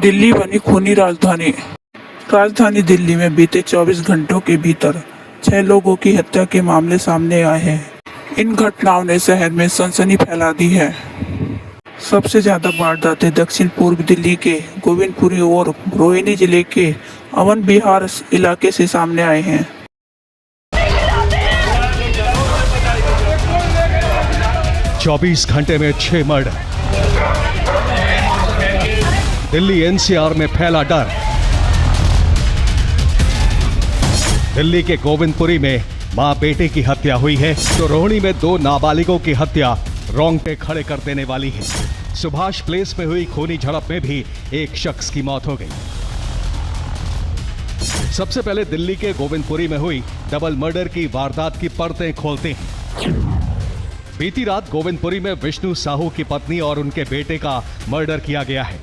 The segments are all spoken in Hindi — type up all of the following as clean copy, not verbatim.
दिल्ली बनी खूनी राजधानी। राजधानी दिल्ली में बीते 24 घंटों के भीतर 6 लोगों की हत्या के मामले सामने आए हैं। इन घटनाओं ने शहर में सनसनी फैला दी है। सबसे ज्यादा वारदातें दक्षिण पूर्व दिल्ली के गोविंदपुरी और रोहिणी जिले के अवन बिहार इलाके से सामने आए हैं। 24 घंटे में 6 मर्डर। दिल्ली एनसीआर में फैला डर। दिल्ली के गोविंदपुरी में मां बेटे की हत्या हुई है तो रोहिणी में 2 नाबालिगों की हत्या रोंगटे खड़े कर देने वाली है। सुभाष प्लेस में हुई खूनी झड़प में भी एक शख्स की मौत हो गई। सबसे पहले दिल्ली के गोविंदपुरी में हुई डबल मर्डर की वारदात की परतें खोलते हैं। बीती रात गोविंदपुरी में विष्णु साहू की पत्नी और उनके बेटे का मर्डर किया गया है।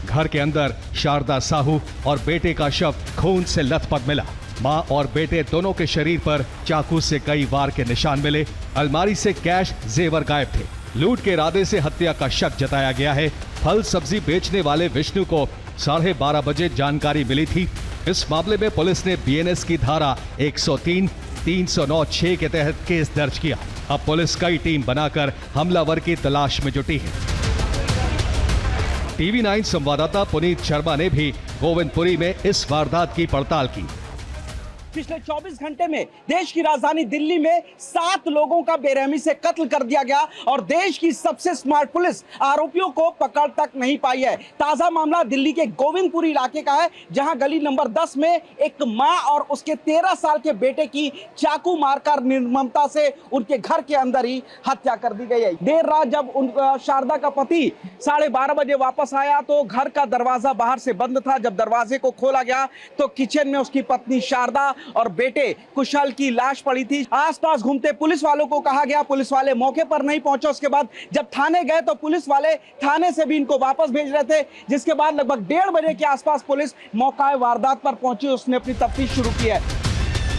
घर के अंदर शारदा साहू और बेटे का शव खून से लथपथ मिला। मां और बेटे दोनों के शरीर पर चाकू से कई वार के निशान मिले। अलमारी से कैश जेवर गायब थे। लूट के इरादे से हत्या का शक जताया गया है। फल सब्जी बेचने वाले विष्णु को 12:30 बजे जानकारी मिली थी। इस मामले में पुलिस ने बीएनएस की धारा 103, 309(6) के तहत केस दर्ज किया। अब पुलिस कई टीम बनाकर हमलावर की तलाश में जुटी है। टीवी 9 संवाददाता पुनीत शर्मा ने भी गोविंदपुरी में इस वारदात की पड़ताल की। पिछले 24 घंटे में देश की राजधानी दिल्ली में 7 लोगों का बेरहमी से कत्ल कर दिया गया और देश की सबसे स्मार्ट पुलिस आरोपियों को पकड़ तक नहीं पाई है। ताजा मामला दिल्ली के गोविंदपुरी इलाके का है, जहां गली नंबर 10 में एक मां और उसके 13 साल के बेटे की चाकू मारकर निर्ममता से उनके घर के अंदर ही हत्या कर दी गई है। देर रात जब शारदा का पति 12:30 बजे वापस आया तो घर का दरवाजा बाहर से बंद था। जब दरवाजे को खोला गया तो किचन में उसकी पत्नी शारदा और बेटे कुशल की लाश पड़ी थी। आसपास घूमते पुलिस वालों को कहा गया, पुलिस वाले मौके पर नहीं पहुंचे। उसके बाद जब थाने गए तो पुलिस वाले थाने से भी इनको वापस भेज रहे थे, जिसके बाद लगभग 1:30 बजे के आसपास पुलिस मौका वारदात पर पहुंची। उसने अपनी तफ्तीश शुरू की है।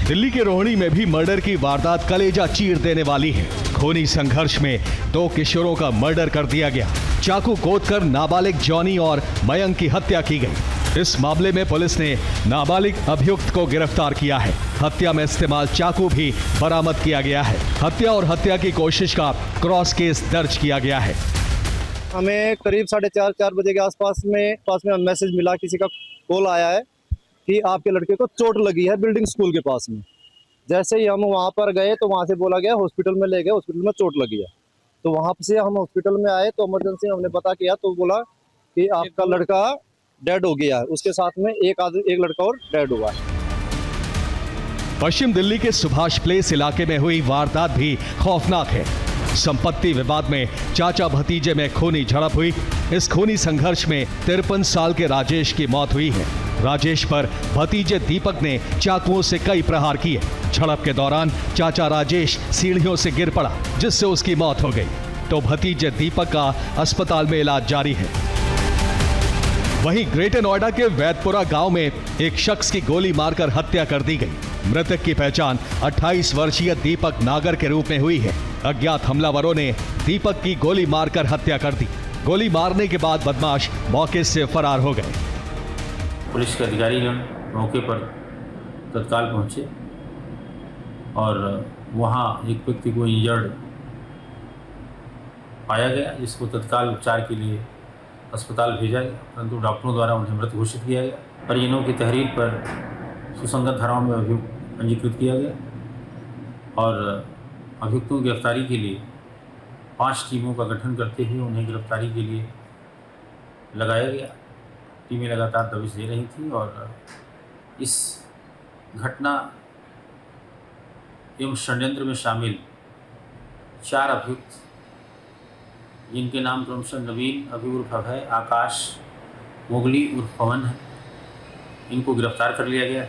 दिल्ली के रोहिणी में भी मर्डर की वारदात कलेजा चीर देने वाली है। खूनी संघर्ष में 2 किशोरों का मर्डर कर दिया गया। चाकू गोदकर नाबालिग जॉनी और मयंक की हत्या की गई। इस मामले में पुलिस ने नाबालिग अभियुक्त को गिरफ्तार किया है। हत्या में इस्तेमाल चाकू भी बरामद किया गया है। हत्या और हत्या की कोशिश का क्रॉस केस दर्ज किया गया है। हमें करीब 4:30 बजे के आसपास में मैसेज मिला, किसी का कॉल आया है कि आपके लड़के को चोट लगी है बिल्डिंग स्कूल के पास में। जैसे ही हम वहाँ पर गए तो वहाँ से बोला गया हॉस्पिटल में ले गए, हॉस्पिटल में चोट लगी है। तो वहाँ से हम हॉस्पिटल में आए तो इमरजेंसी हमने पता किया तो बोला कि आपका लड़का डेड हो गया है। उसके साथ में एक लड़का और डेड हुआ है। पश्चिम दिल्ली के सुभाष प्लेस इलाके में हुई वारदात भी खौफनाक है। संपत्ति विवाद में चाचा भतीजे में खूनी झड़प हुई। इस खूनी संघर्ष में 53 साल के राजेश की मौत हुई है। राजेश पर भतीजे दीपक ने चाकुओं से कई प्रहार किए। झड़प के दौरान चाचा राजेश सीढ़ियों से गिर पड़ा, जिससे उसकी मौत हो गई, तो भतीजे दीपक का अस्पताल में इलाज जारी है। वहीं ग्रेटर नोएडा के वैदपुरा गांव में एक शख्स की गोली मारकर हत्या कर दी गई। मृतक की पहचान 28 वर्षीय दीपक नागर के रूप में हुई है। अज्ञात हमलावरों ने दीपक की गोली मारकर हत्या कर दी। गोली मारने के बाद बदमाश मौके से फरार हो गए। पुलिस के अधिकारीगण मौके पर तत्काल पहुंचे और वहां एक व्यक्ति को इंजर्ड पाया गया, जिसको तत्काल उपचार के लिए अस्पताल भेजा गया, परंतु डॉक्टरों द्वारा उन्हें मृत घोषित किया गया। परिजनों की तहरीर पर सुसंगत धाराओं में अभियुक्त पंजीकृत किया गया और अभियुक्तों की गिरफ्तारी के लिए 5 टीमों का गठन करते हुए उन्हें गिरफ्तारी के लिए लगाया गया। टीमें लगातार दबिश दे रही थी और इस घटना एवं षड्यंत्र में शामिल 4 अभियुक्त, जिनके नाम क्रमशः नवीन, अभि उर्फ अभय, आकाश, मोगली उर्फ पवन है, इनको गिरफ्तार कर लिया गया है।